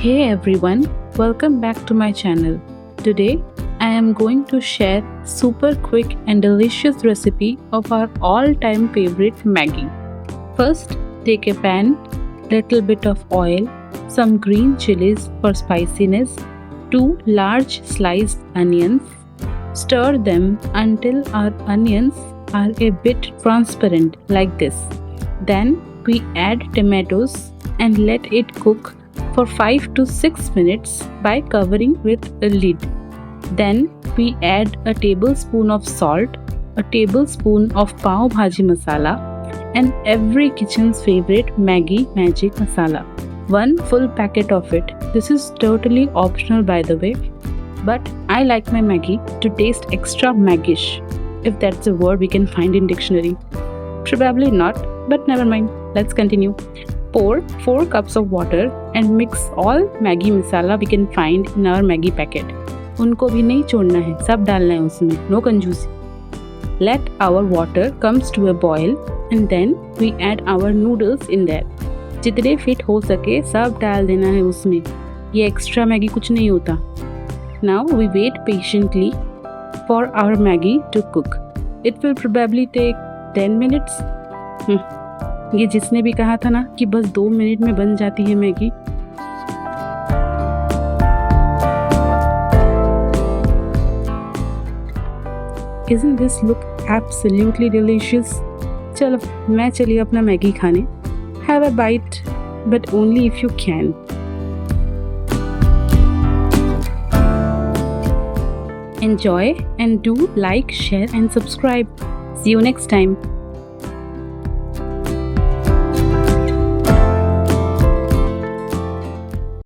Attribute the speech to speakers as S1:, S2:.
S1: Hey everyone, welcome back to my channel. Today I am going to share super quick and delicious recipe of our all-time favorite Maggi. First, take a pan, little bit of oil, some green chilies for spiciness, 2 large sliced onions. Stir them until our onions are a bit transparent like this. Then we add tomatoes and let it cook for 5 to 6 minutes by covering with a lid. Then we add a tablespoon of salt, a tablespoon of pav bhaji masala, and every kitchen's favorite Maggi magic masala. One full packet of it. This is totally optional by the way, but I like my Maggi to taste extra Maggish, if that's a word we can find in dictionary. Probably not, but never mind. Let's continue. Pour 4 cups of water and mix all Maggi masala we can find in our Maggi packet. उनको भी नहीं छोड़ना है, सब डालना है उसमें, no कंजूसी. Let our water comes to a boil and then we add our noodles in there. जितने फिट हो सके सब डाल देना है उसमें. ये एक्स्ट्रा मैगी कुछ नहीं होता. Now we wait patiently for our Maggi to cook. It will probably take 10 minutes. ये जिसने भी कहा था ना कि बस 2 मिनट में बन जाती है Maggi. Isn't this look absolutely delicious? चलो मैं चली अपना मैगी खाने. Have a bite, but only if you can. Enjoy and do like, share and subscribe. See you next time.